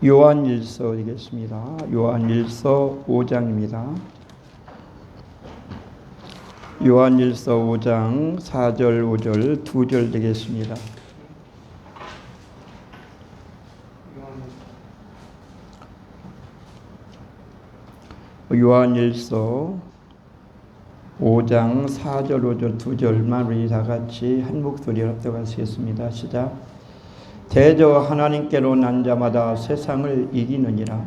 요한일서이겠습니다. 요한일서 5장입니다. 요한일서 5장 4절 5절 2절 되겠습니다. 요한일서 5장 4절 5절 2절만 우리 다 같이 한 목소리로 합독하시겠습니다. 시작. 대저 하나님께로 난 자마다 세상을 이기느니라.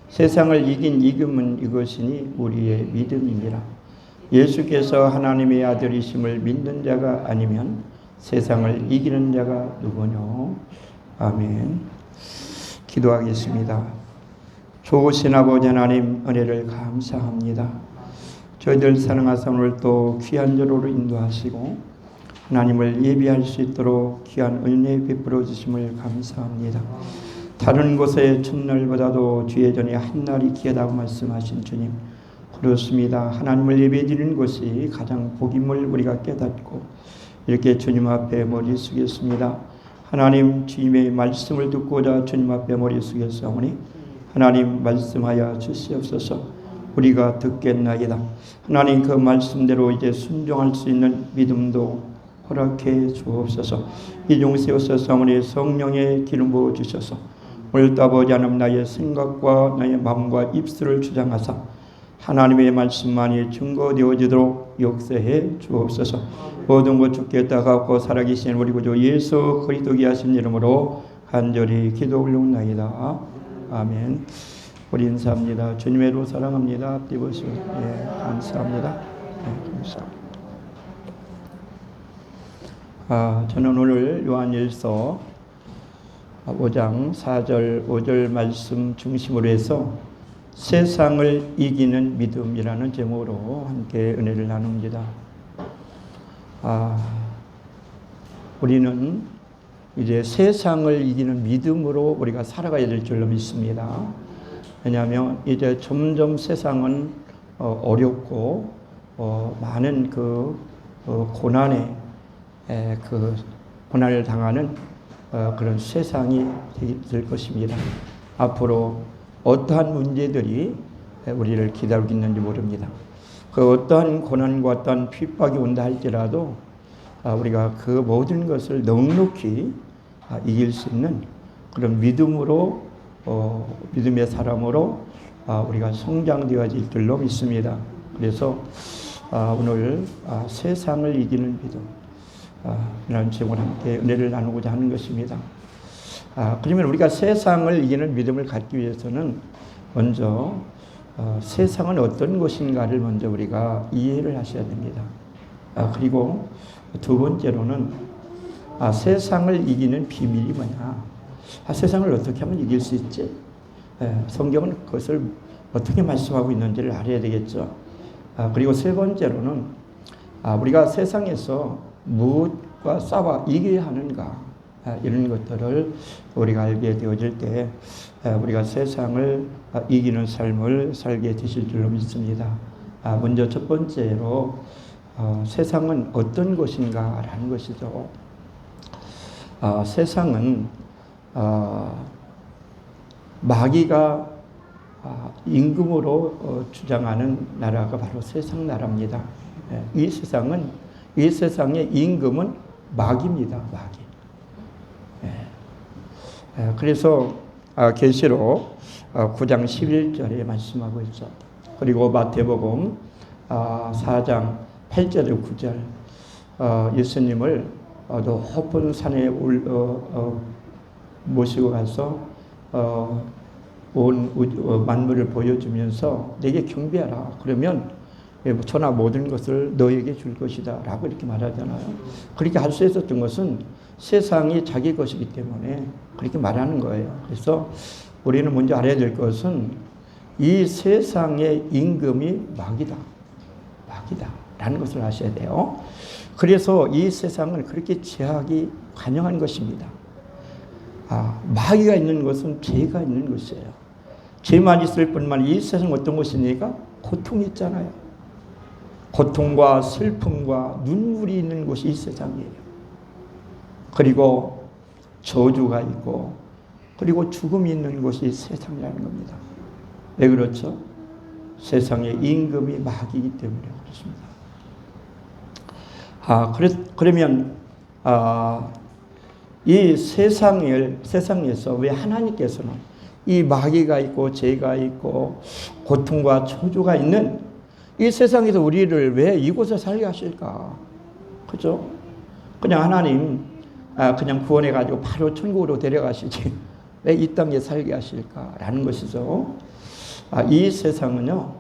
세상을 이긴 이김은 이것이니 우리의 믿음이니라. 예수께서 하나님의 아들이심을 믿는 자가 아니면 세상을 이기는 자가 누구뇨? 아멘. 기도하겠습니다. 좋으신 아버지 하나님, 은혜를 감사합니다. 저희들 사랑하사 오늘 또 귀한 절호로 인도하시고 하나님을 예비할 수 있도록 귀한 은혜 베풀어 주심을 감사합니다. 다른 곳의 첫날보다도 주의 전에 한 날이 귀하다고 말씀하신 주님, 그렇습니다. 하나님을 예배드리는 것이 가장 복임을 우리가 깨닫고 이렇게 주님 앞에 머리 숙였습니다. 하나님, 주님의 말씀을 듣고자 주님 앞에 머리 숙였사오니 하나님 말씀하여 주시옵소서. 우리가 듣겠나이다. 하나님, 그 말씀대로 이제 순종할 수 있는 믿음도 허락해 주옵소서. 이중 세우소서오니 성령의 기름 부어 주셔서 오늘 아버지 하나님, 나의 생각과 나의 마음과 입술을 주장하사 하나님의 말씀만이 증거되어지도록 역사해 주옵소서. 모든 것 주께 따갑고 살아계신 우리 구주 예수 그리스도께 하신 이름으로 간절히 기도 올려옵나이다. 아멘. 우리 인사합니다. 주님의로 사랑합니다. 앞뒤 보시고 감사합니다. 감사합니다. 저는 오늘 요한일서 5장 4절 5절 말씀 중심으로 해서 세상을 이기는 믿음이라는 제목으로 함께 은혜를 나눕니다. 우리는 이제 세상을 이기는 믿음으로 우리가 살아가야 될 줄로 믿습니다. 왜냐하면 이제 점점 세상은 어렵고 많은 고난에 고난을 당하는 그런 세상이 될 것입니다. 앞으로 어떠한 문제들이 우리를 기다리고 있는지 모릅니다. 그 어떠한 고난과 어떠한 핍박이 온다 할지라도 우리가 그 모든 것을 넉넉히 이길 수 있는 그런 믿음으로 믿음의 사람으로 우리가 성장되어질 줄로 믿습니다. 그래서 오늘 세상을 이기는 믿음 이라는 제목으로 함께 은혜를 나누고자 하는 것입니다. 그러면 우리가 세상을 이기는 믿음을 갖기 위해서는 먼저 세상은 어떤 것인가를 먼저 우리가 이해를 하셔야 됩니다. 그리고 두 번째로는 세상을 이기는 비밀이 뭐냐? 세상을 어떻게 하면 이길 수 있지? 성경은 그것을 어떻게 말씀하고 있는지를 알아야 되겠죠. 그리고 세 번째로는 우리가 세상에서 무엇과 싸워 이겨야 하는가, 이런 것들을 우리가 알게 되어질 때 우리가 세상을 이기는 삶을 살게 되실 줄로 믿습니다. 먼저 첫 번째로 세상은 어떤 것인가 라는 것이죠. 세상은 마귀가 임금으로 주장하는 나라가 바로 세상 나라입니다. 이 세상의 임금은 마귀입니다. 마귀. 그래서 계시록 9장 11절에 말씀하고 있죠. 그리고 마태복음 4장 8절에 9절 예수님을 높은 산에 모시고 가서 온 만물을 보여주면서 내게 경배하라. 그러면 천하 모든 것을 너에게 줄 것이다 라고 이렇게 말하잖아요. 그렇게 할 수 있었던 것은 세상이 자기 것이기 때문에 그렇게 말하는 거예요. 그래서 우리는 먼저 알아야 될 것은 이 세상의 임금이 마귀다 라는 것을 아셔야 돼요. 그래서 이 세상은 그렇게 제약이 관영한 것입니다. 마귀가 있는 것은 죄가 있는 것이에요. 죄만 있을 뿐만 이 세상은 어떤 것입니까? 고통이 있잖아요. 고통과 슬픔과 눈물이 있는 곳이 이 세상이에요. 그리고 저주가 있고 그리고 죽음이 있는 곳이 세상이라는 겁니다. 왜 그렇죠? 세상의 임금이 마귀이기 때문에 그렇습니다. 그러면 이 세상에서 왜 하나님께서는 이 마귀가 있고 죄가 있고 고통과 초조가 있는 이 세상에서 우리를 왜 이곳에 살게 하실까? 그죠? 그냥 하나님 그냥 구원해가지고 바로 천국으로 데려가시지 왜 이 땅에 살게 하실까라는 것이죠. 이 세상은요,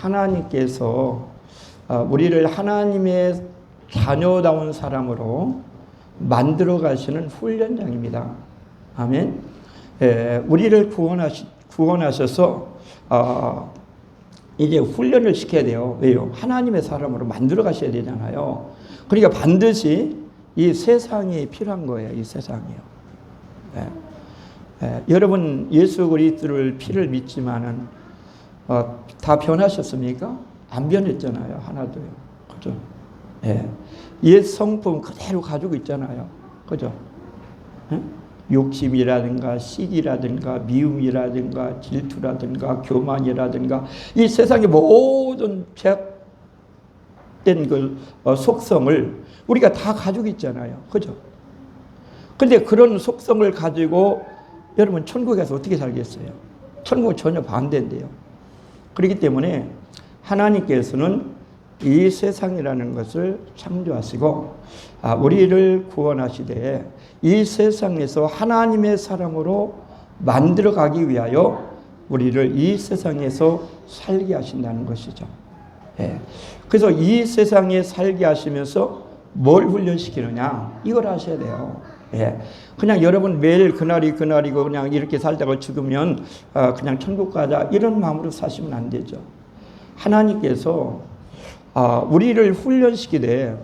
하나님께서 우리를 하나님의 자녀다운 사람으로 만들어 가시는 훈련장입니다. 아멘. 우리를 구원하셔서 이제 훈련을 시켜야 돼요. 왜요? 하나님의 사람으로 만들어 가셔야 되잖아요. 그러니까 반드시 이 세상이 필요한 거예요. 이 세상이요. 여러분 예수 그리스도를 피를 믿지만은 다 변하셨습니까? 안 변했잖아요. 하나도요. 그죠? 옛 성품 그대로 가지고 있잖아요. 그죠? 욕심이라든가 시기라든가 미움이라든가 질투라든가 교만이라든가 이 세상의 모든 죄악된 그 속성을 우리가 다 가지고 있잖아요. 그죠? 근데 그런 속성을 가지고 여러분 천국에서 어떻게 살겠어요? 천국은 전혀 반대인데요. 그렇기 때문에 하나님께서는 이 세상이라는 것을 창조하시고 우리를 구원하시되 이 세상에서 하나님의 사람으로 만들어가기 위하여 우리를 이 세상에서 살게 하신다는 것이죠. 그래서 이 세상에 살게 하시면서 뭘 훈련시키느냐 이걸 하셔야 돼요. 그냥 여러분 매일 그날이고 그냥 이렇게 살다가 죽으면 그냥 천국 가자 이런 마음으로 사시면 안 되죠. 하나님께서 우리를 훈련시키되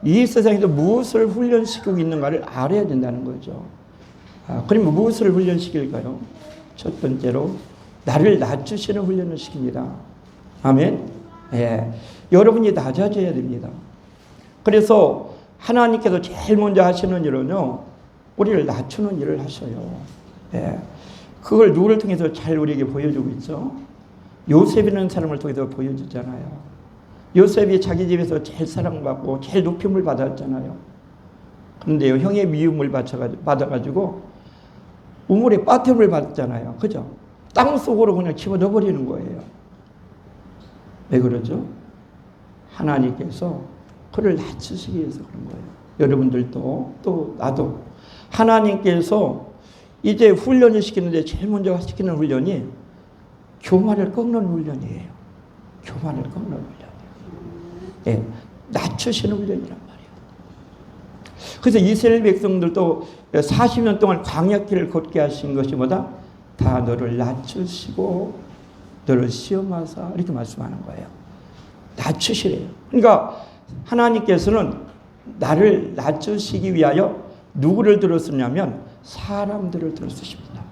이 세상에서 무엇을 훈련시키고 있는가를 알아야 된다는 거죠. 그러면 무엇을 훈련시킬까요? 첫 번째로 나를 낮추시는 훈련을 시킵니다. 아멘. 여러분이 낮아져야 됩니다. 그래서 하나님께서 제일 먼저 하시는 일은요, 우리를 낮추는 일을 하셔요. 그걸 누구를 통해서 잘 우리에게 보여주고 있죠? 요셉이라는 사람을 통해서 보여주잖아요. 요셉이 자기 집에서 제일 사랑받고 제일 높임을 받았잖아요. 그런데요, 형의 미움을 받아가지고 우물에 빠템을 받았잖아요. 그죠? 땅 속으로 그냥 집어넣어버리는 거예요. 왜 그러죠? 하나님께서 그를 낮추시기 위해서 그런 거예요. 여러분들도 또 나도 하나님께서 이제 훈련을 시키는데 제일 먼저 시키는 훈련이 교만을 꺾는 훈련이에요. 교만을 꺾는 훈련. 낮추시는 훈련이란 말이에요. 그래서 이스라엘 백성들도 40년 동안 광야길을 걷게 하신 것이 뭐다? 다 너를 낮추시고 너를 시험하사 이렇게 말씀하는 거예요. 낮추시래요. 그러니까 하나님께서는 나를 낮추시기 위하여 누구를 들었느냐면 사람들을 들었으십니다.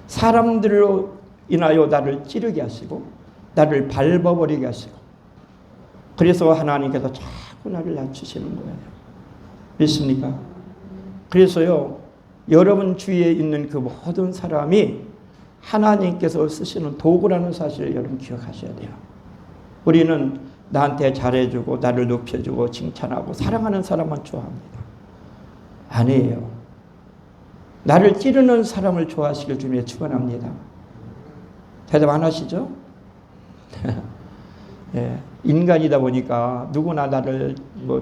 사람들로 인하여 나를 찌르게 하시고 나를 밟아버리게 하시고 그래서 하나님께서 자꾸 나를 낮추시는 거예요. 믿습니까? 그래서요, 여러분 주위에 있는 그 모든 사람이 하나님께서 쓰시는 도구라는 사실을 여러분 기억하셔야 돼요. 우리는 나한테 잘해주고 나를 높여주고 칭찬하고 사랑하는 사람만 좋아합니다. 아니에요. 나를 찌르는 사람을 좋아하시길 주님에 축원합니다. 대답 안 하시죠? 인간이다 보니까 누구나 나를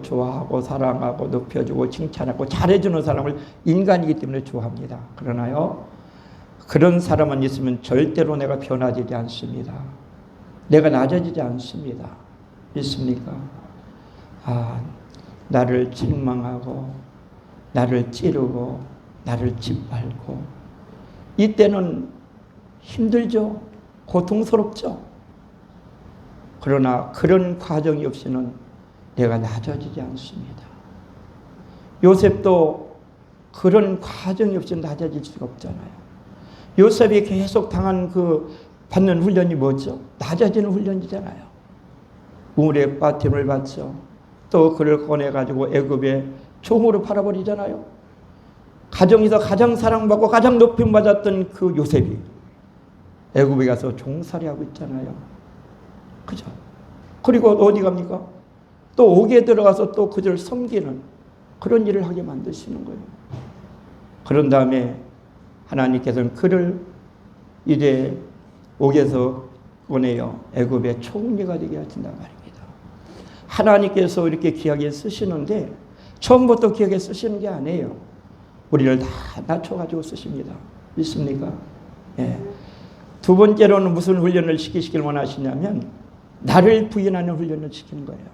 좋아하고 사랑하고 높여주고 칭찬하고 잘해주는 사람을 인간이기 때문에 좋아합니다. 그러나요, 그런 사람만 있으면 절대로 내가 변화되지 않습니다. 내가 낮아지지 않습니다. 믿습니까? 나를 책망하고 나를 찌르고 나를 짓밟고 이때는 힘들죠. 고통스럽죠. 그러나 그런 과정이 없이는 내가 낮아지지 않습니다. 요셉도 그런 과정이 없이 낮아질 수가 없잖아요. 요셉이 계속 당한 받는 훈련이 뭐죠? 낮아지는 훈련이잖아요. 우물에 빠짐을 받죠. 또 그를 꺼내가지고 애굽에 종으로 팔아버리잖아요. 가정에서 가장 사랑받고 가장 높임받았던 그 요셉이 애굽에 가서 종살이하고 있잖아요. 그죠? 그리고 어디 갑니까? 또 옥에 들어가서 또 그들을 섬기는 그런 일을 하게 만드시는 거예요. 그런 다음에 하나님께서는 그를 이제 옥에서 꺼내요. 애굽의 총리가 되게 하신단 말입니다. 하나님께서 이렇게 귀하게 쓰시는데 처음부터 귀하게 쓰시는 게 아니에요. 우리를 다 낮춰가지고 쓰십니다. 믿습니까? 예. 두 번째로는 무슨 훈련을 시키시길 원하시냐면 나를 부인하는 훈련을 시키는 거예요.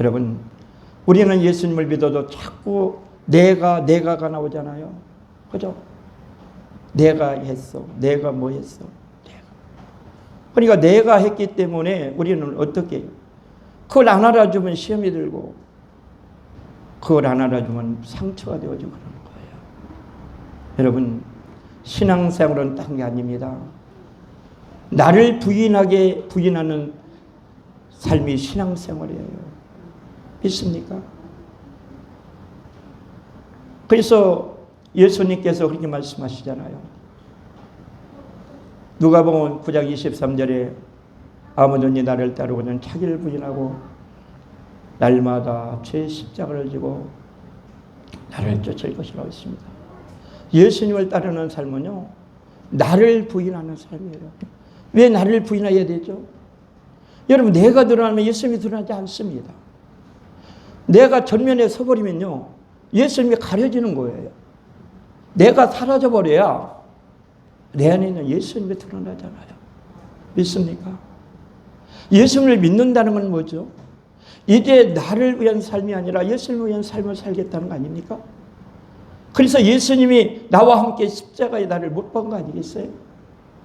여러분, 우리는 예수님을 믿어도 자꾸 내가가 나오잖아요. 그죠? 내가 했어. 내가 뭐 했어. 그러니까 내가 했기 때문에 우리는 어떻게 해요? 그걸 안 알아주면 시험이 들고 그걸 안 알아주면 상처가 되어지고 그러는 거예요. 여러분, 신앙생활은 딴 게 아닙니다. 나를 부인하는 삶이 신앙생활이에요. 믿습니까? 그래서 예수님께서 그렇게 말씀하시잖아요. 누가복음 9장 23절에 아무든지 나를 따르고는 자기를 부인하고 날마다 죄의 십자가를 지고 나를 쫓을 것이라고 했습니다. 예수님을 따르는 삶은요, 나를 부인하는 삶이에요. 왜 나를 부인해야 되죠? 여러분, 내가 드러나면 예수님이 드러나지 않습니다. 내가 전면에 서버리면요, 예수님이 가려지는 거예요. 내가 사라져버려야 내 안에 있는 예수님이 드러나잖아요. 믿습니까? 예수님을 믿는다는 건 뭐죠? 이제 나를 위한 삶이 아니라 예수님을 위한 삶을 살겠다는 거 아닙니까? 그래서 예수님이 나와 함께 십자가에 나를 못 박은 거 아니겠어요?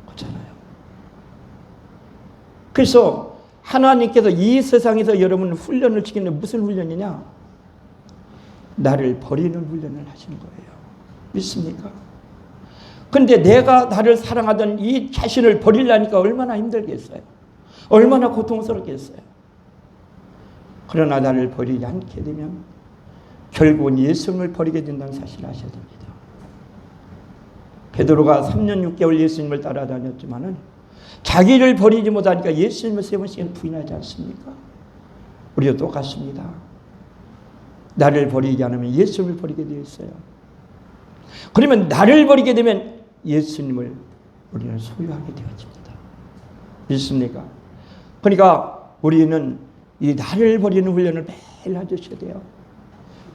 그렇잖아요. 그래서 하나님께서 이 세상에서 여러분 훈련을 시키는 무슨 훈련이냐? 나를 버리는 훈련을 하시는 거예요. 믿습니까? 그런데 내가 나를 사랑하던 이 자신을 버리려니까 얼마나 힘들겠어요? 얼마나 고통스럽겠어요? 그러나 나를 버리지 않게 되면 결국은 예수님을 버리게 된다는 사실을 아셔야 됩니다. 베드로가 3년 6개월 예수님을 따라다녔지만은 자기를 버리지 못하니까 예수님을 3번씩 부인하지 않습니까? 우리도 똑같습니다. 나를 버리지 않으면 예수님을 버리게 되어 있어요. 그러면 나를 버리게 되면 예수님을 우리는 소유하게 되어집니다. 믿습니까? 그러니까 우리는 이 나를 버리는 훈련을 매일 해주셔야 돼요.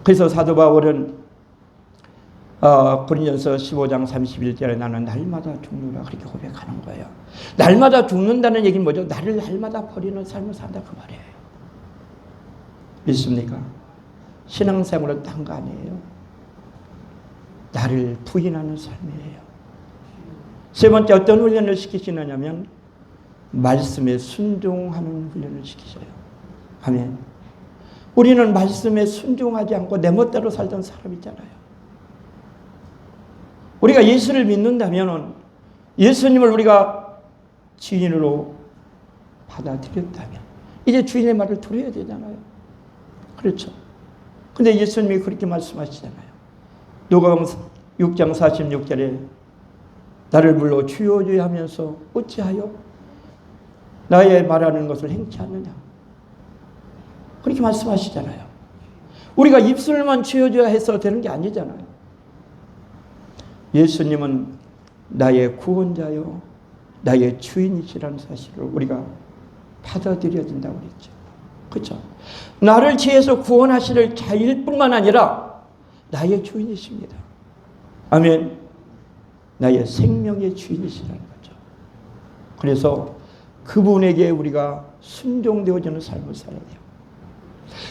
그래서 사도 바울은 고린도전서 15장 31절에 나는 날마다 죽는다 그렇게 고백하는 거예요. 날마다 죽는다는 얘기는 뭐죠? 나를 날마다 버리는 삶을 산다 그 말이에요. 믿습니까? 신앙생활은 딴 거 아니에요. 나를 부인하는 삶이에요. 세 번째 어떤 훈련을 시키시느냐면 말씀에 순종하는 훈련을 시키셔요. 아멘. 우리는 말씀에 순종하지 않고 내 멋대로 살던 사람이잖아요. 우리가 예수를 믿는다면 예수님을 우리가 주인으로 받아들였다면 이제 주인의 말을 들어야 되잖아요. 그렇죠. 근데 예수님이 그렇게 말씀하시잖아요. 누가복음 6장 46절에 나를 불러 주여 주여 하면서 어찌하여 나의 말하는 것을 행치 않느냐. 그렇게 말씀하시잖아요. 우리가 입술만 주여 주여 해서 되는 게 아니잖아요. 예수님은 나의 구원자요 나의 주인이시라는 사실을 우리가 받아들여야 된다고 그랬죠. 그렇죠? 나를 죄에서 구원하실 자일 뿐만 아니라 나의 주인이십니다. 아멘. 나의 생명의 주인이시라는 거죠. 그래서 그분에게 우리가 순종되어지는 삶을 살아야 돼요.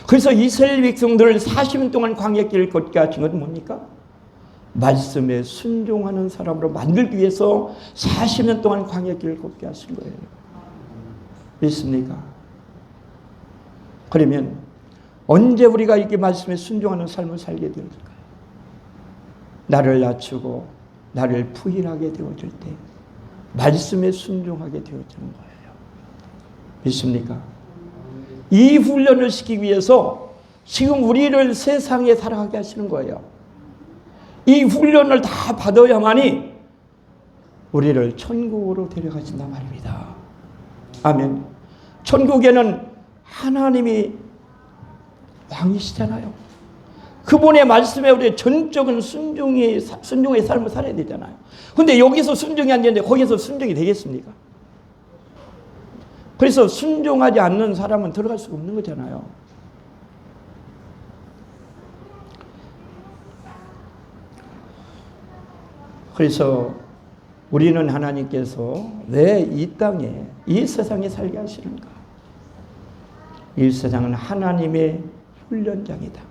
그래서 이스라엘 백성들을 40년 동안 광야길을 걷게 하신 건 뭡니까? 말씀에 순종하는 사람으로 만들기 위해서 40년 동안 광야길을 걷게 하신 거예요. 믿습니까? 그러면 언제 우리가 이렇게 말씀에 순종하는 삶을 살게 되어질까요? 나를 낮추고 나를 부인하게 되어질 때 말씀에 순종하게 되어지는 거예요. 믿습니까? 이 훈련을 시키기 위해서 지금 우리를 세상에 살아가게 하시는 거예요. 이 훈련을 다 받아야만이 우리를 천국으로 데려가신단 말입니다. 아멘. 천국에는 하나님이 왕이시잖아요. 그분의 말씀에 우리 전적인 순종의 삶을 살아야 되잖아요. 근데 여기서 순종이 안 되는데 거기서 순종이 되겠습니까? 그래서 순종하지 않는 사람은 들어갈 수가 없는 거잖아요. 그래서 우리는 하나님께서 왜 이 땅에, 이 세상에 살게 하시는가? 이 세상은 하나님의 훈련장이다.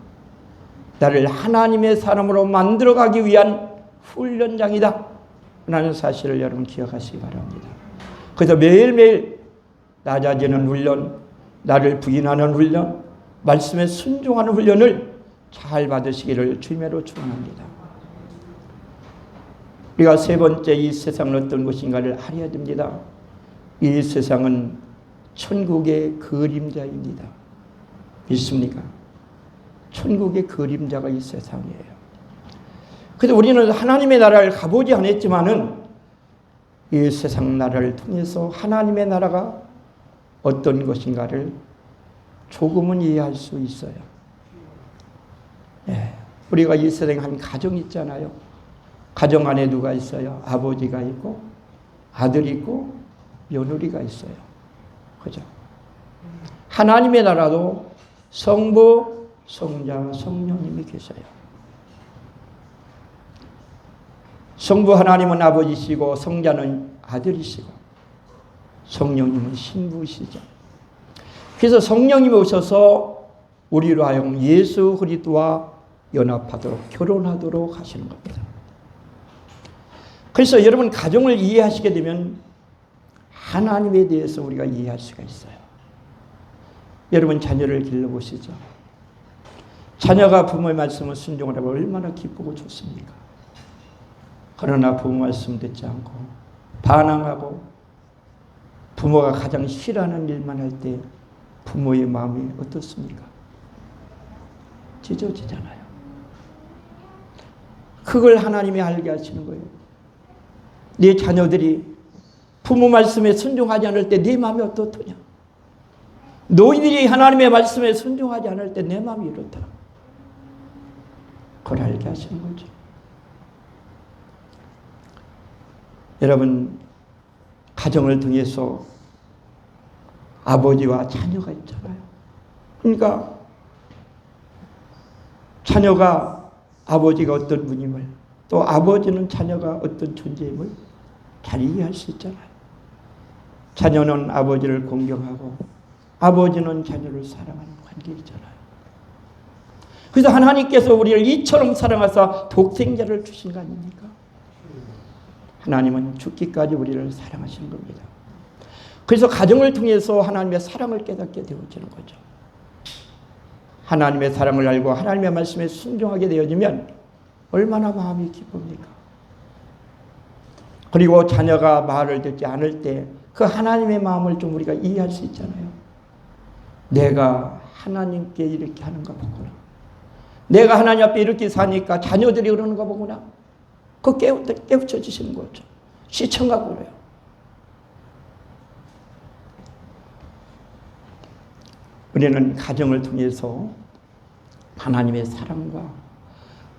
나를 하나님의 사람으로 만들어가기 위한 훈련장이다 라는 사실을 여러분 기억하시기 바랍니다. 그래서 매일매일 낮아지는 훈련, 나를 부인하는 훈련, 말씀에 순종하는 훈련을 잘 받으시기를 주님으로 축원합니다. 우리가 세 번째 이 세상은 어떤 것인가를 알아야 됩니다. 이 세상은 천국의 그림자입니다. 믿습니까? 천국의 그림자가 이 세상이에요. 그래서 우리는 하나님의 나라를 가보지 않았지만은 이 세상 나라를 통해서 하나님의 나라가 어떤 것인가를 조금은 이해할 수 있어요. 네. 우리가 이 세상에 한 가정이 있잖아요. 가정 안에 누가 있어요? 아버지가 있고 아들이 있고 며느리가 있어요. 그죠? 하나님의 나라도 성부, 성자, 성령님이 계셔요. 성부 하나님은 아버지시고 성자는 아들이시고 성령님은 신부시죠. 그래서 성령님이 오셔서 우리로 하여금 예수 그리스도와 연합하도록 결혼하도록 하시는 겁니다. 그래서 여러분 가정을 이해하시게 되면 하나님에 대해서 우리가 이해할 수가 있어요. 여러분 자녀를 길러보시죠. 자녀가 부모의 말씀을 순종을 하면 얼마나 기쁘고 좋습니까? 그러나 부모 말씀 듣지 않고 반항하고 부모가 가장 싫어하는 일만 할 때 부모의 마음이 어떻습니까? 찢어지잖아요. 그걸 하나님이 알게 하시는 거예요. 네 자녀들이 부모 말씀에 순종하지 않을 때 네 마음이 어떻더냐? 너희들이 하나님의 말씀에 순종하지 않을 때 내 마음이 이렇다. 그걸 알게 하시는 거죠. 여러분 가정을 통해서 아버지와 자녀가 있잖아요. 그러니까 자녀가 아버지가 어떤 분임을 또 아버지는 자녀가 어떤 존재임을 잘 이해할 수 있잖아요. 자녀는 아버지를 공경하고 아버지는 자녀를 사랑하는 관계이잖아요. 그래서 하나님께서 우리를 이처럼 사랑하사 독생자를 주신 거 아닙니까? 하나님은 죽기까지 우리를 사랑하시는 겁니다. 그래서 가정을 통해서 하나님의 사랑을 깨닫게 되어지는 거죠. 하나님의 사랑을 알고 하나님의 말씀에 순종하게 되어지면 얼마나 마음이 기쁩니까? 그리고 자녀가 말을 듣지 않을 때 그 하나님의 마음을 좀 우리가 이해할 수 있잖아요. 내가 하나님께 이렇게 하는가 보구나. 내가 하나님 앞에 이렇게 사니까 자녀들이 그러는가 보구나. 그거 깨우쳐 주시는 거죠. 시청하고 그래요. 우리는 가정을 통해서 하나님의 사랑과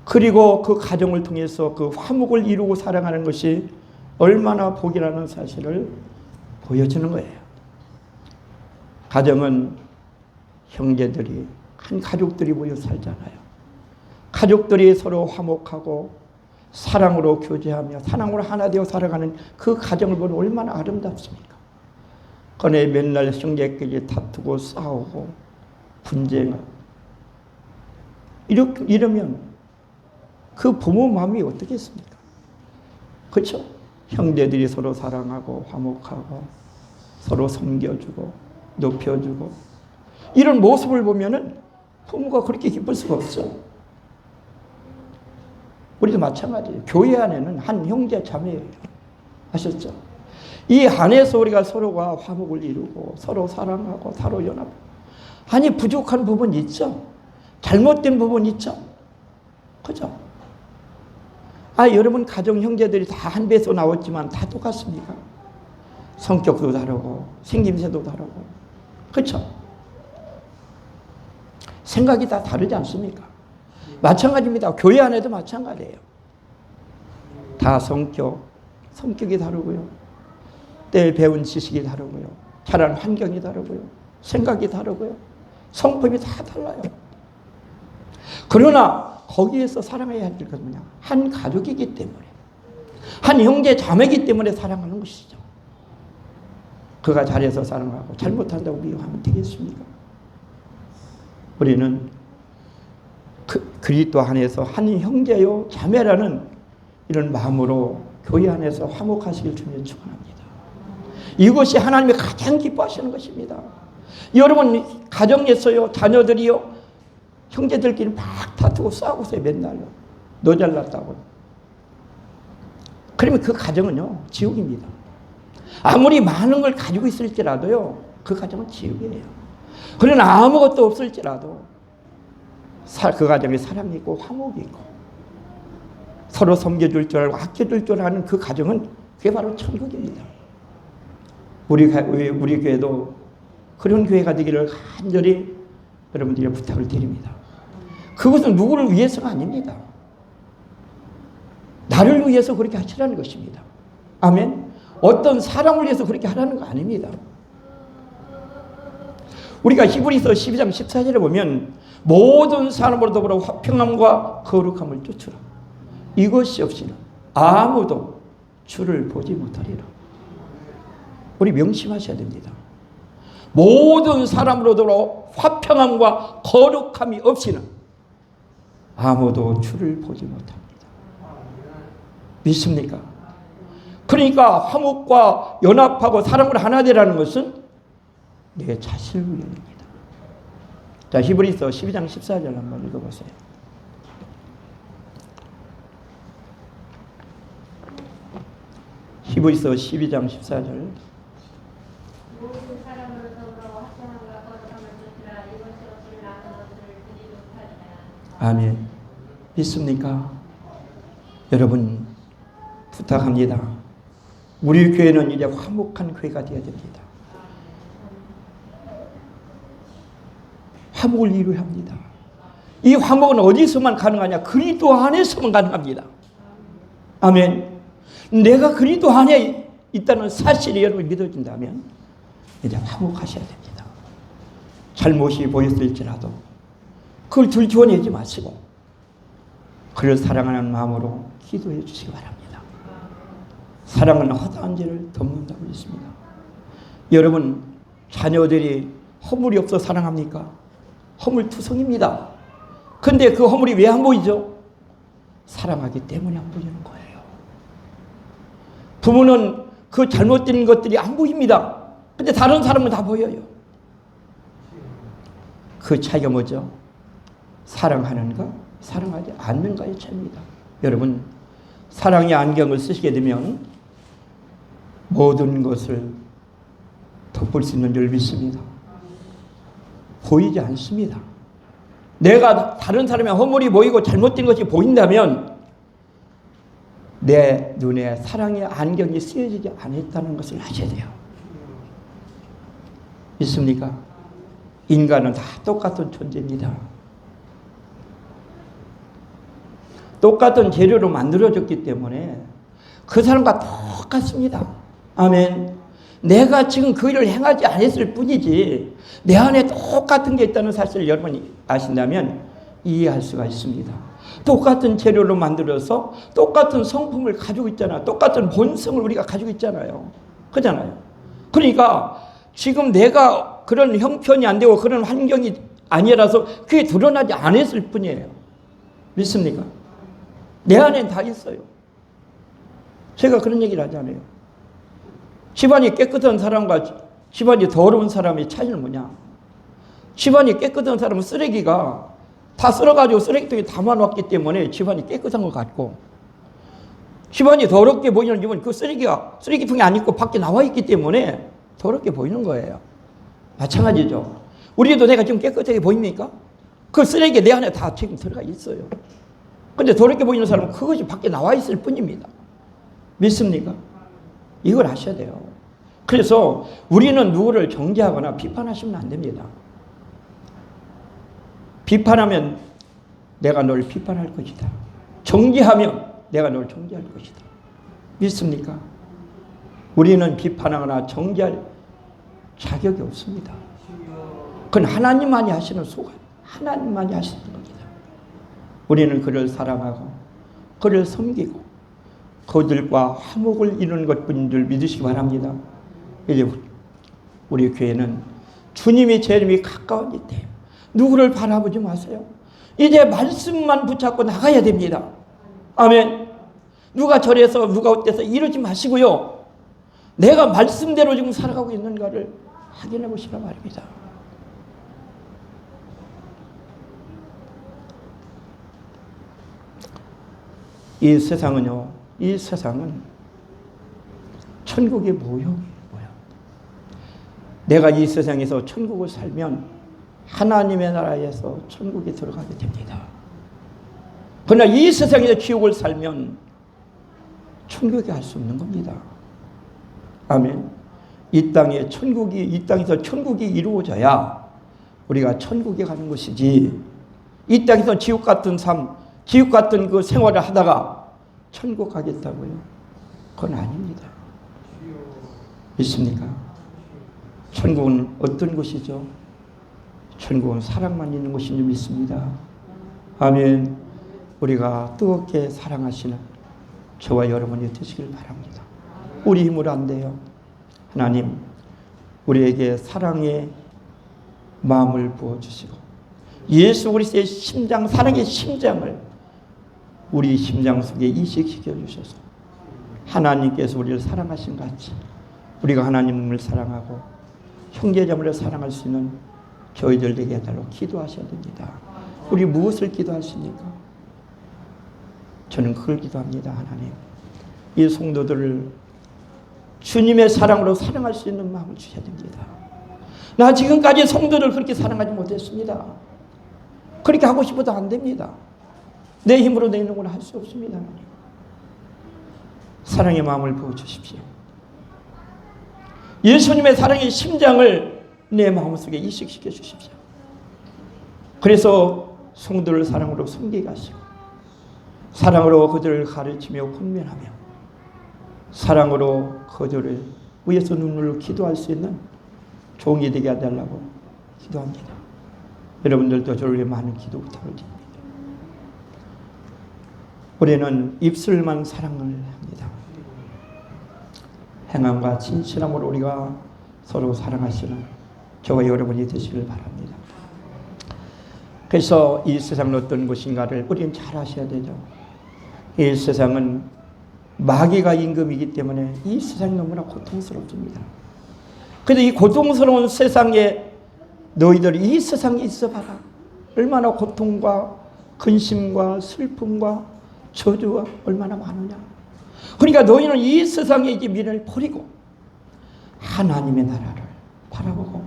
그리고 그 가정을 통해서 그 화목을 이루고 살아가는 것이 얼마나 복이라는 사실을 보여주는 거예요. 가정은 형제들이 한 가족들이 모여 살잖아요. 가족들이 서로 화목하고 사랑으로 교제하며 사랑으로 하나 되어 살아가는 그 가정을 보면 얼마나 아름답습니까? 그런데 맨날 형제끼리 다투고 싸우고 분쟁하고 이러면 그 부모 마음이 어떻겠습니까? 그렇죠? 형제들이 서로 사랑하고 화목하고 서로 섬겨주고 높여주고 이런 모습을 보면은 부모가 그렇게 기쁠 수가 없어. 우리도 마찬가지예요. 교회 안에는 한 형제 자매예요. 아셨죠? 이 안에서 우리가 서로가 화목을 이루고 서로 사랑하고 서로 연합. 아니 부족한 부분이 있죠. 잘못된 부분 있죠? 그죠? 여러분 가정 형제들이 다 한 배에서 나왔지만 다 똑같습니까? 성격도 다르고 생김새도 다르고 그렇죠? 생각이 다 다르지 않습니까? 마찬가지입니다. 교회 안에도 마찬가지예요. 다 성격이 다르고요. 때 배운 지식이 다르고요. 자란 환경이 다르고요. 생각이 다르고요. 성품이 다 달라요. 그러나 거기에서 사랑해야 할 것은 뭐냐? 한 가족이기 때문에, 한 형제 자매이기 때문에 사랑하는 것이죠. 그가 잘해서 사랑하고 잘못한다고 미워하면 되겠습니까? 우리는 그리스도 안에서 한 형제요 자매라는 이런 마음으로 교회 안에서 화목하시길 주님 축원합니다. 이것이 하나님이 가장 기뻐하시는 것입니다. 여러분 가정에서요 자녀들이요 형제들끼리 막 다투고 싸우고서 맨날요. 너 잘났다고. 그러면 그 가정은요 지옥입니다. 아무리 많은 걸 가지고 있을지라도요 그 가정은 지옥이에요. 그러나 아무것도 없을지라도 그 가정에 사랑이 있고 화목이 있고 서로 섬겨줄 줄 알고 아껴줄 줄 아는 그 가정은 그게 바로 천국입니다. 우리 교회도 그런 교회가 되기를 간절히 여러분들이 부탁을 드립니다. 그것은 누구를 위해서가 아닙니다. 나를 위해서 그렇게 하시라는 것입니다. 아멘. 어떤 사람을 위해서 그렇게 하라는 거 아닙니다. 우리가 히브리서 12장 14절에 보면 모든 사람으로 더불어 화평함과 거룩함을 쫓으라. 이것이 없이는 아무도 주를 보지 못하리라. 우리 명심하셔야 됩니다. 모든 사람으로 더불어 화평함과 거룩함이 없이는 아무도 주를 보지 못합니다. 믿습니까? 그러니까 화목과 연합하고 사랑으로 하나 되라는 것은 내 자신을 위함입니다. 자, 히브리서 12장 14절 한번 읽어보세요. 히브리서 12장 14절. 아멘. 믿습니까? 여러분 부탁합니다. 우리 교회는 이제 화목한 교회가 되어야 됩니다. 화목을 이루어야 합니다. 이 화목은 어디서만 가능하냐? 그리스도 안에서만 가능합니다. 아멘. 내가 그리스도 안에 있다는 사실이 여러분 믿어진다면 이제 화목하셔야 됩니다. 잘못이 보였을지라도 그걸 들추어내지 마시고 그를 사랑하는 마음으로 기도해 주시기 바랍니다. 사랑은 허다한 죄를 덮는다고 했습니다. 여러분 자녀들이 허물이 없어 사랑합니까? 허물투성입니다. 근데 그 허물이 왜 안 보이죠? 사랑하기 때문에 안 보이는 거예요. 부모는 그 잘못된 것들이 안 보입니다. 근데 다른 사람은 다 보여요. 그 차이가 뭐죠? 사랑하는가, 사랑하지 않는가의 차이입니다. 여러분, 사랑의 안경을 쓰시게 되면 모든 것을 덮을 수 있는 줄 믿습니다. 보이지 않습니다. 내가 다른 사람의 허물이 보이고 잘못된 것이 보인다면 내 눈에 사랑의 안경이 쓰여지지 않았다는 것을 아셔야 돼요. 믿습니까? 인간은 다 똑같은 존재입니다. 똑같은 재료로 만들어졌기 때문에 그 사람과 똑같습니다. 아멘. 내가 지금 그 일을 행하지 않았을 뿐이지 내 안에 똑같은 게 있다는 사실을 여러분이 아신다면 이해할 수가 있습니다. 똑같은 재료로 만들어서 똑같은 성품을 가지고 있잖아요. 똑같은 본성을 우리가 가지고 있잖아요. 그렇잖아요. 그러니까 지금 내가 그런 형편이 안 되고 그런 환경이 아니라서 그게 드러나지 않았을 뿐이에요. 믿습니까? 내 안엔 다 있어요. 제가 그런 얘기를 하잖아요. 집안이 깨끗한 사람과 집안이 더러운 사람의 차이는 뭐냐? 집안이 깨끗한 사람은 쓰레기가 다 쓸어가지고 쓰레기통에 담아놨기 때문에 집안이 깨끗한 것 같고, 집안이 더럽게 보이는 집은 그 쓰레기가 쓰레기통에 안 있고 밖에 나와 있기 때문에 더럽게 보이는 거예요. 마찬가지죠. 우리도 내가 지금 깨끗하게 보입니까? 그 쓰레기 내 안에 다 지금 들어가 있어요. 근데 돌이켜 보이는 사람은 그것이 밖에 나와 있을 뿐입니다. 믿습니까? 이걸 아셔야 돼요. 그래서 우리는 누구를 정죄하거나 비판하시면 안 됩니다. 비판하면 내가 널 비판할 것이다. 정죄하면 내가 널 정죄할 것이다. 믿습니까? 우리는 비판하거나 정죄할 자격이 없습니다. 그건 하나님만이 하시는 소관, 하나님만이 하시는 겁니다. 우리는 그를 사랑하고 그를 섬기고 그들과 화목을 이루는 것뿐인 줄 믿으시기 바랍니다. 이제 우리 교회는 주님의 재림이 가까운 이때예요. 누구를 바라보지 마세요. 이제 말씀만 붙잡고 나가야 됩니다. 아멘. 누가 저래서 누가 어때서 이러지 마시고요. 내가 말씀대로 지금 살아가고 있는가를 확인해 보시라 말입니다. 이 세상은요, 이 세상은 천국의 모형이에요. 내가 이 세상에서 천국을 살면 하나님의 나라에서 천국에 들어가게 됩니다. 그러나 이 세상에서 지옥을 살면 천국에 갈 수 없는 겁니다. 아멘. 이 땅에서 천국이 이루어져야 우리가 천국에 가는 것이지, 이 땅에서 지옥 같은 삶, 지옥 같은 그 생활을 하다가 천국 가겠다고요? 그건 아닙니다. 믿습니까? 천국은 어떤 곳이죠? 천국은 사랑만 있는 곳인 줄 믿습니다. 아멘. 우리가 뜨겁게 사랑하시는 저와 여러분이 되시길 바랍니다. 우리 힘으로 안 돼요. 하나님, 우리에게 사랑의 마음을 부어주시고 예수 그리스도의 심장, 사랑의 심장을 우리 심장 속에 이식시켜 주셔서 하나님께서 우리를 사랑하신 같이 우리가 하나님을 사랑하고 형제자매를 사랑할 수 있는 저희들 되게 해달라고 기도하셔야 됩니다. 우리 무엇을 기도하십니까? 저는 그걸 기도합니다. 하나님, 이 성도들을 주님의 사랑으로 사랑할 수 있는 마음을 주셔야 됩니다. 나 지금까지 성도들 그렇게 사랑하지 못했습니다. 그렇게 하고 싶어도 안 됩니다. 내 힘으로 내 있는 건 할 수 없습니다. 하나님. 사랑의 마음을 부어주십시오. 예수님의 사랑의 심장을 내 마음속에 이식시켜 주십시오. 그래서 성도를 사랑으로 섬기게 하시고 사랑으로 그들을 가르치며 권면하며 사랑으로 그들을 위해서 눈물로 기도할 수 있는 종이 되게 해달라고 기도합니다. 여러분들도 저를 위해 많은 기도 부탁을 드립니다. 우리는 입술만 사랑을 합니다. 행함과 진실함으로 우리가 서로 사랑하시는 저와 여러분이 되시길 바랍니다. 그래서 이 세상은 어떤 것인가를 우리는 잘 아셔야 되죠. 이 세상은 마귀가 임금이기 때문에 이 세상이 너무나 고통스럽습니다. 그래서 이 고통스러운 세상에 너희들이 이 세상에 있어봐라. 얼마나 고통과 근심과 슬픔과 저주가 얼마나 많으냐. 그러니까 너희는 이 세상의 이제 미래를 버리고 하나님의 나라를 바라보고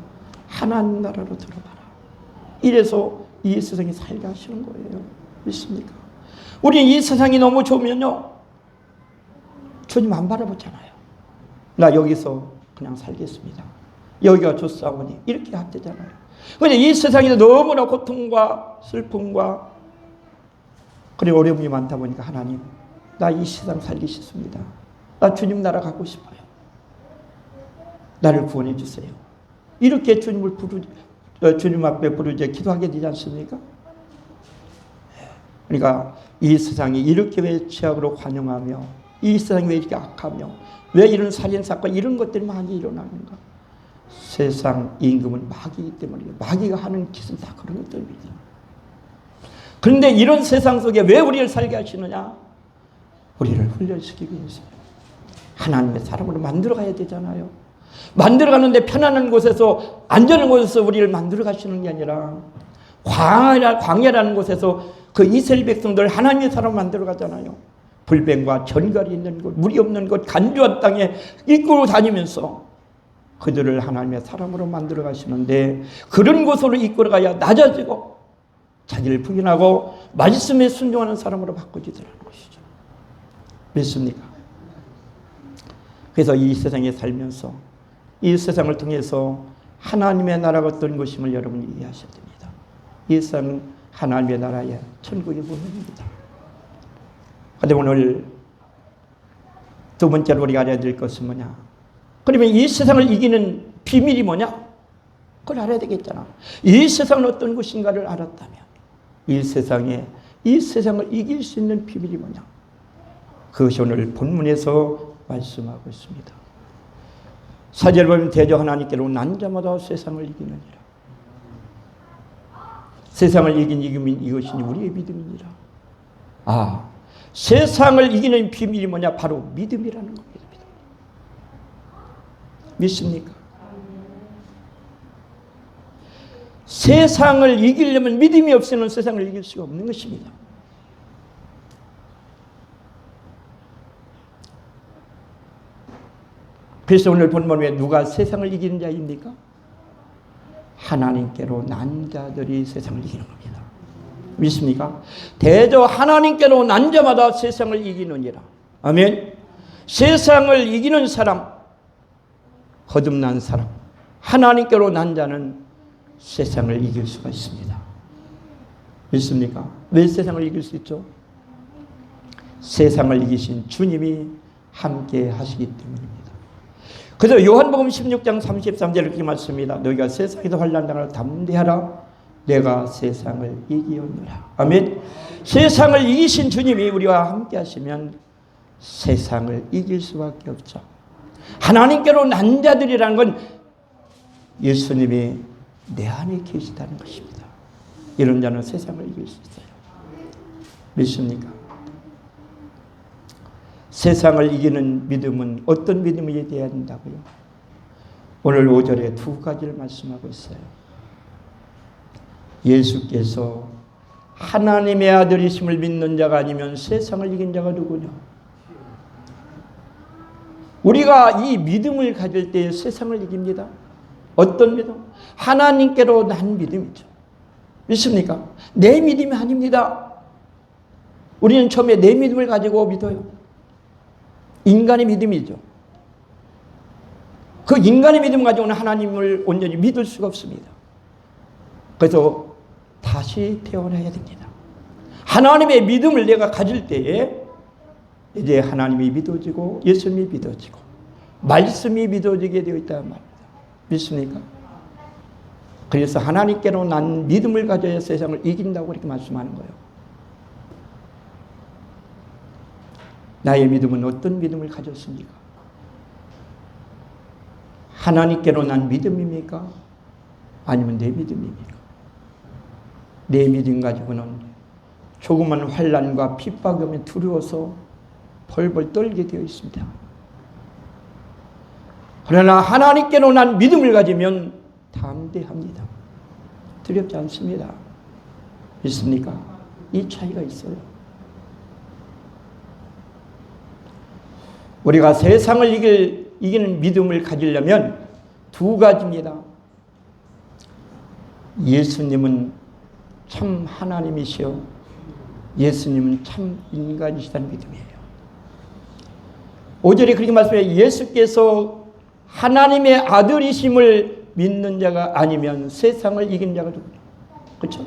하나님 나라로 들어가라. 이래서 이 세상에 살게 하시는 거예요. 믿습니까? 우리 이 세상이 너무 좋으면요, 주님 안 바라보잖아요. 나 여기서 그냥 살겠습니다. 여기가 좋사오니 이렇게 하되잖아요. 그런데 이 세상에 너무나 고통과 슬픔과 그리고 어려움이 많다 보니까 하나님, 나 이 세상 살기 싫습니다. 나 주님 나라 가고 싶어요. 나를 구원해 주세요. 이렇게 주님 앞에 부르짖어 기도하게 되지 않습니까? 그러니까 이 세상이 이렇게 왜 죄악으로 관영하며 이 세상이 왜 이렇게 악하며 왜 이런 살인사건 이런 것들이 많이 일어나는가? 세상 임금은 마귀이기 때문에 마귀가 하는 짓은 다 그런 것들입니다. 그런데 이런 세상 속에 왜 우리를 살게 하시느냐? 우리를 훈련시키기 위해서요. 하나님의 사람으로 만들어가야 되잖아요. 만들어가는데 편안한 곳에서 안전한 곳에서 우리를 만들어 가시는 게 아니라 광야라는 곳에서 그 이스라엘 백성들 하나님의 사람을 만들어 가잖아요. 불뱀과 전갈이 있는 곳, 물이 없는 곳, 간주한 땅에 이끌고 다니면서 그들을 하나님의 사람으로 만들어 가시는데 그런 곳으로 이끌어 가야 낮아지고 자기를 부인하고 말씀에 순종하는 사람으로 바꿔주더라는 것이죠. 믿습니까? 그래서 이 세상에 살면서 이 세상을 통해서 하나님의 나라가 어떤 것임을 여러분이 이해하셔야 됩니다. 이 세상은 하나님의 나라의 천국의 문입니다. 그런데 오늘 두 번째로 우리가 알아야 될 것은 뭐냐? 그러면 이 세상을 이기는 비밀이 뭐냐? 그걸 알아야 되겠잖아. 이 세상은 어떤 것인가를 알았다면 이 세상을 이길 수 있는 비밀이 뭐냐? 그것이 오늘 본문에서 말씀하고 있습니다. 4절 보면 대저 하나님께로 난 자마다 세상을 이기느니라. 세상을 이기면 이것이 우리의 믿음이니라. 세상을 이기는 비밀이 뭐냐? 바로 믿음이라는 겁니다. 믿습니까? 세상을 이기려면 믿음이 없이는 세상을 이길 수가 없는 것입니다. 그래서 오늘 본문에 누가 세상을 이기는 자입니까? 하나님께로 난 자들이 세상을 이기는 겁니다. 믿습니까? 대저 하나님께로 난 자마다 세상을 이기느니라. 아멘. 세상을 이기는 사람, 거듭난 사람, 하나님께로 난 자는 세상을 이길 수가 있습니다. 믿습니까? 왜 세상을 이길 수 있죠? 세상을 이기신 주님이 함께 하시기 때문입니다. 그래서 요한복음 16장 33절에 이렇게 말씀합니다. 너희가 세상에서 환난당을 담대하라. 내가 세상을 이기었노라. 아멘. 세상을 이기신 주님이 우리와 함께 하시면 세상을 이길 수밖에 없죠. 하나님께로 난 자들이라는 건 예수님이 내 안에 계시다는 것입니다. 이런 자는 세상을 이길 수 있어요. 믿습니까? 세상을 이기는 믿음은 어떤 믿음이 되어야 된다고요? 오늘 5절에 두 가지를 말씀하고 있어요. 예수께서 하나님의 아들이심을 믿는 자가 아니면 세상을 이긴 자가 누구냐? 우리가 이 믿음을 가질 때 세상을 이깁니다. 어떤 믿음? 하나님께로 난 믿음이죠. 믿습니까? 내 믿음이 아닙니다. 우리는 처음에 내 믿음을 가지고 믿어요. 인간의 믿음이죠. 그 인간의 믿음 가지고는 하나님을 온전히 믿을 수가 없습니다. 그래서 다시 태어나야 됩니다. 하나님의 믿음을 내가 가질 때에 이제 하나님이 믿어지고 예수님이 믿어지고 말씀이 믿어지게 되어 있다는 말입니다. 믿습니까? 그래서 하나님께로 난 믿음을 가져야 세상을 이긴다고 이렇게 말씀하는 거예요. 나의 믿음은 어떤 믿음을 가졌습니까? 하나님께로 난 믿음입니까? 아니면 내 믿음입니까? 내 믿음 가지고는 조그만 환난과 핍박이 오면 두려워서 벌벌 떨게 되어 있습니다. 그러나 하나님께로 난 믿음을 가지면 담대합니다. 두렵지 않습니다. 믿습니까? 이 차이가 있어요. 우리가 세상을 이기는 믿음을 가지려면 두 가지입니다. 예수님은 참 하나님이시여 예수님은 참 인간이시다는 믿음이에요. 5절에 그렇게 말씀해요. 예수께서 하나님의 아들이심을 믿는 자가 아니면 세상을 이긴 자가 누구냐? 그렇죠?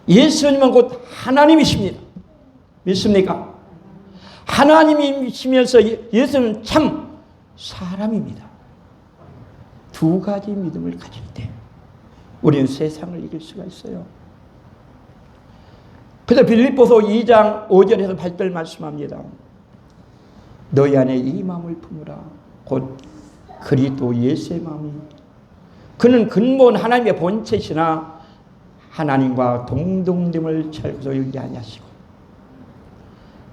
예수님은 곧 하나님이십니다. 믿습니까? 하나님이시면서 예수는 참 사람입니다. 두 가지 믿음을 가질 때 우리는 세상을 이길 수가 있어요. 그래서 빌립보서 2장 5절에서 8절 말씀합니다. 너희 안에 이 마음을 품으라. 곧 그리스도 예수의 마음이 그는 근본 하나님의 본체시나 하나님과 동등됨을 철저히 여기지 아니하시고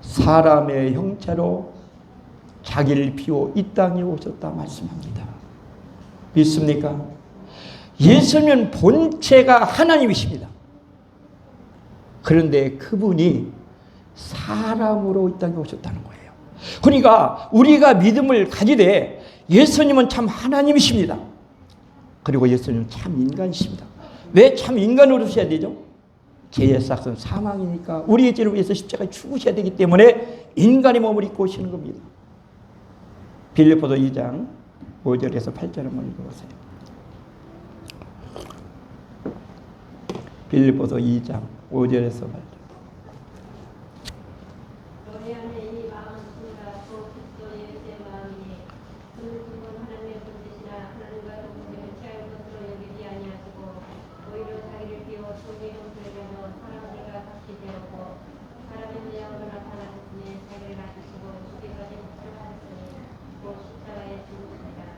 사람의 형체로 자기를 비워 이 땅에 오셨다 말씀합니다. 믿습니까? 예수님은 본체가 하나님이십니다. 그런데 그분이 사람으로 이 땅에 오셨다는 거예요. 그러니까 우리가 믿음을 가지되 예수님은 참 하나님이십니다. 그리고 예수님은 참 인간이십니다. 왜 참 인간으로 오셔야 되죠? 죄의 삭은 사망이니까 우리의 죄를 위해서 십자가에 죽으셔야 되기 때문에 인간의 몸을 입고 오시는 겁니다. 빌립보서 2장 5절에서 8절 한번 읽어보세요. 빌립보서 2장 5절에서 8절.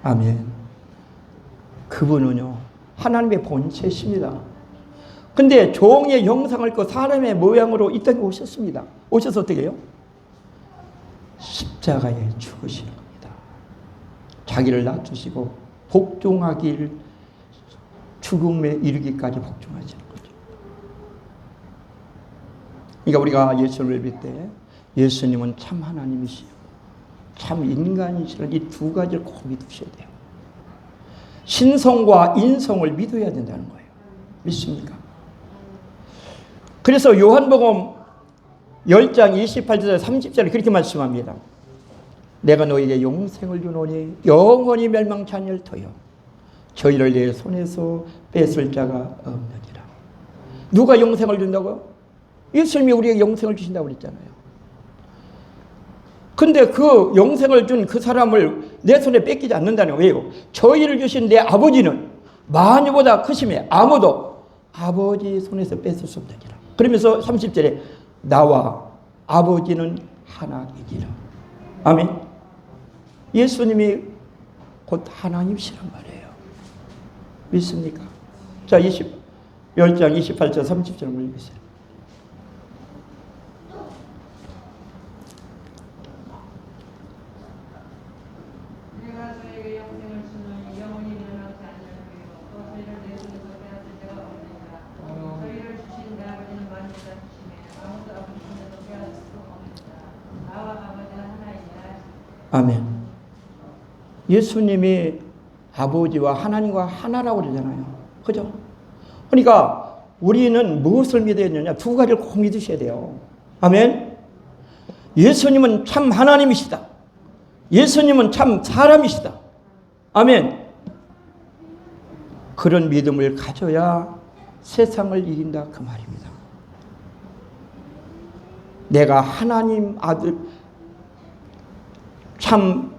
아멘. 그분은요, 하나님의 본체십니다. 근데 종의 형상을 입고 사람의 모양으로 이 땅에 오셨습니다. 오셔서 어떻게 해요? 십자가에 죽으시는 겁니다. 자기를 낮추시고 복종하길, 죽음에 이르기까지 복종하시는 거죠. 그러니까 우리가 예수를 믿을 때 예수님은 참 하나님이시요 참 인간이시라는 이 두 가지를 꼭 믿으셔야 돼요. 신성과 인성을 믿어야 된다는 거예요. 믿습니까? 그래서 요한복음 10장 28절 30절에 그렇게 말씀합니다. 내가 너희에게 영생을 주노니 영원히 멸망치 아니할 터요 저희를 내 손에서 뺏을 자가 없느니라. 누가 영생을 준다고? 예수님이 우리에게 영생을 주신다고 그랬잖아요. 근데 그 영생을 준 그 사람을 내 손에 뺏기지 않는다는 거예요. 왜요? 저희를 주신 내 아버지는 만유보다 크심에 아무도 아버지 손에서 뺏을 수 없느니라. 그러면서 30절에 나와 아버지는 하나이니라. 아멘. 예수님이 곧 하나님이시란 말이에요. 믿습니까? 자, 10장 28절 30절을 읽으세요. 아멘. 예수님이 아버지와 하나님과 하나라고 그러잖아요. 그죠? 그러니까 우리는 무엇을 믿어야 되느냐? 두 가지를 꼭 믿으셔야 돼요. 아멘. 예수님은 참 하나님이시다. 예수님은 참 사람이시다. 아멘. 그런 믿음을 가져야 세상을 이긴다 그 말입니다. 내가 하나님 아들 참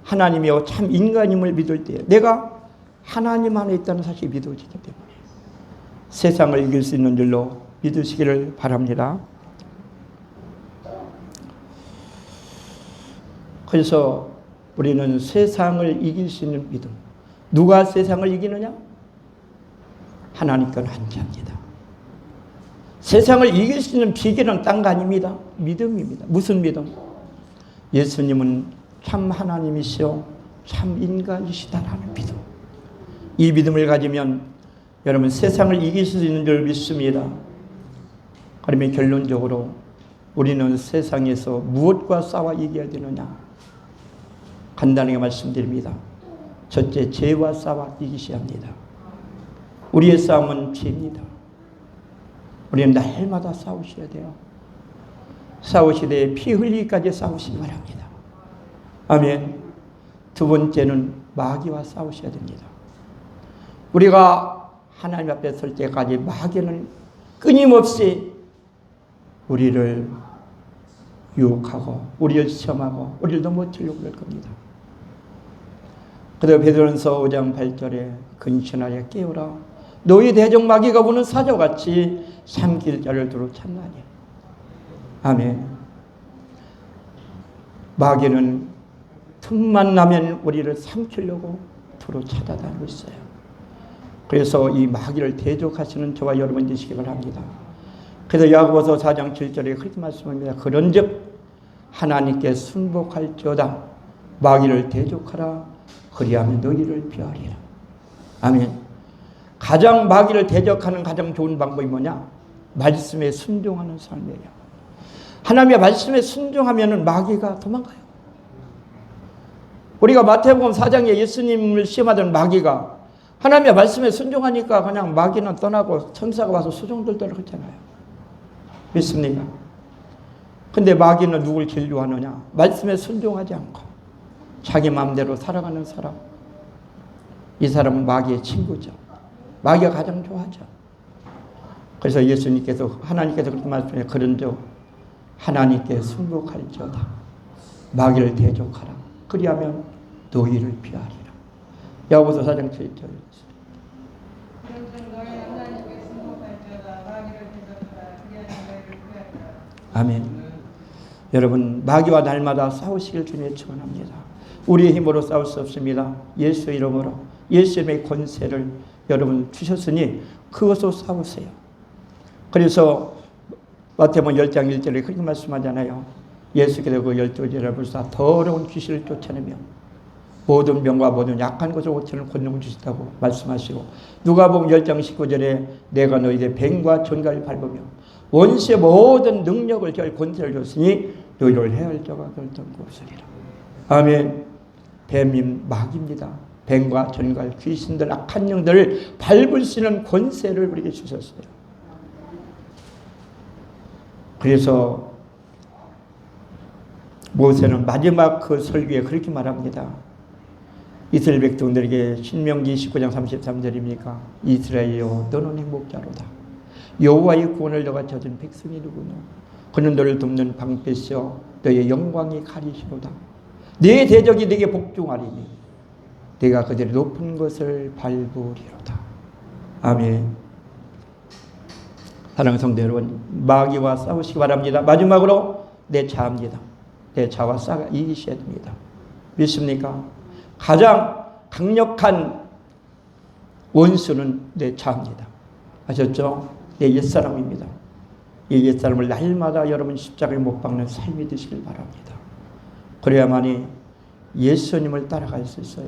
하나님이요 참 인간임을 믿을 때 내가 하나님 안에 있다는 사실이 믿어지기 때문에 세상을 이길 수 있는 줄로 믿으시기를 바랍니다. 그래서 우리는 세상을 이길 수 있는 믿음. 누가 세상을 이기느냐? 하나님께는 한 자입니다. 세상을 이길 수 있는 비결은 딴 거 아닙니다. 믿음입니다. 무슨 믿음? 예수님은 참 하나님이시요 참 인간이시다라는 믿음. 이 믿음을 가지면 여러분 세상을 이길 수 있는 줄 믿습니다. 그러면 결론적으로 우리는 세상에서 무엇과 싸워 이겨야 되느냐? 간단하게 말씀드립니다. 첫째, 죄와 싸워 이기셔야 합니다. 우리의 싸움은 죄입니다. 우리는 날마다 싸우셔야 돼요. 싸우시되 피 흘리기까지 싸우시기 바랍니다. 아멘. 두 번째는 마귀와 싸우셔야 됩니다. 우리가 하나님 앞에 설 때까지 마귀는 끊임없이 우리를 유혹하고 우리를 시험하고 우리를 넘어뜨리려고 할 겁니다. 그래서 베드로전서 5장 8절에 근신하여 깨우라. 너희 대적 마귀가 부는 사자같이 삼킬 자를 두루 찾나니. 아멘. 마귀는 틈만 나면 우리를 삼키려고 두루 찾아다니고 있어요. 그래서 이 마귀를 대적하시는 저와 여러분 되시기 바랍니다. 그래서 야고보서 4장 7절에 그렇게 말씀합니다. 그런즉 하나님께 순복할지어다 마귀를 대적하라 그리하면 너희를 피하리라. 아멘. 가장 마귀를 대적하는 가장 좋은 방법이 뭐냐? 말씀에 순종하는 삶이에요. 하나님의 말씀에 순종하면 마귀가 도망가요. 우리가 마태복음 4장에 예수님을 시험하던 마귀가 하나님의 말씀에 순종하니까 그냥 마귀는 떠나고 천사가 와서 수종들도록 했잖아요. 믿습니까? 근데 마귀는 누굴 진료하느냐? 말씀에 순종하지 않고 자기 마음대로 살아가는 사람. 이 사람은 마귀의 친구죠. 마귀가 가장 좋아하죠. 그래서 예수님께서 하나님께서 그렇게 말씀해 그런즉 하나님께 순복할지어다. 마귀를 대적하라. 그리하면 너희를 피하리라. 야고보서 4장 7절. 아멘. 여러분 마귀와 날마다 싸우시길 주님에 축원합니다. 우리의 힘으로 싸울 수 없습니다. 예수의 이름으로 예수님의 권세를 여러분 주셨으니 그것으로 싸우세요. 그래서 마태복음 10장 1절에 그렇게 말씀하잖아요. 예수께서 그 12제자를 불사 더러운 귀신을 쫓아내며 모든 병과 모든 약한 것을 고치는 권능을 주시다고 말씀하시고 누가복음 10장 19절에 내가 너희의 뱀과 전갈을 밟으며 원수의 모든 능력을 권세를 줬으니 너희를 해할 자가 결단코 없으리라. 아멘. 뱀이 마귀입니다. 뱀과 전갈, 귀신들, 악한 영들을 밟을 수 있는 권세를 우리에게 주셨어요. 그래서 모세는 마지막 그 설교에 그렇게 말합니다. 이스라엘 백성들에게 신명기 19장 33절입니까? 이스라엘여 너는 행복자로다. 여호와의 구원을 너가 찾은 백성이 누구냐? 그는 너를 돕는 방패시여 너의 영광이 가리시로다. 네 대적이 네게 복종하리니 네가 그들의 높은 것을 밟으리로다. 아멘. 사랑하는 성도 여러분, 마귀와 싸우시기 바랍니다. 마지막으로 내 자입니다. 내 자와 싸워 이기셔야 됩니다. 믿습니까? 가장 강력한 원수는 내 자입니다. 아셨죠? 내 옛사람입니다. 이 옛사람을 날마다 여러분 십자가에 못 박는 삶이 되시길 바랍니다. 그래야만이 예수님을 따라갈 수 있어요.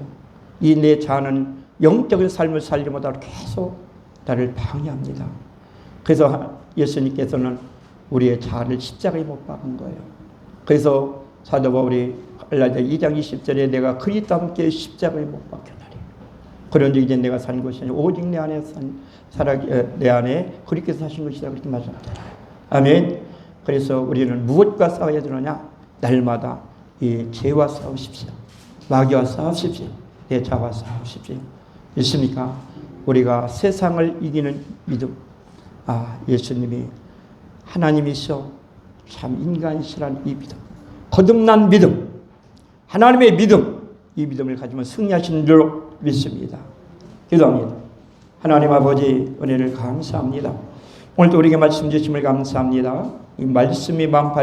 이 내 자는 영적인 삶을 살지 못하고 계속 나를 방해합니다. 그래서 예수님께서는 우리의 자아를 십자가에 못 박은 거예요. 그래서 사도 바울이 갈라디아 2장 20절에 내가 그리스도와 함께 십자가에 못 박혔나니 그런즉 이제 내가 산 것이 아니라 오직 내 안에 내 안에 그리스도께서 사신 것이다. 그렇게 말합니다. 아멘. 그래서 우리는 무엇과 싸워야 되느냐? 날마다 이 죄와 싸우십시오. 마귀와 싸우십시오. 내 자와 싸우십시오. 있습니까? 우리가 세상을 이기는 믿음. 예수님이 하나님이시여 참 인간이시라는 이 믿음. 거듭난 믿음. 하나님의 믿음. 이 믿음을 가지면 승리하시는 줄로 믿습니다. 기도합니다. 하나님 아버지 은혜를 감사합니다. 오늘도 우리에게 말씀 주심을 감사합니다. 이 말씀이 만팔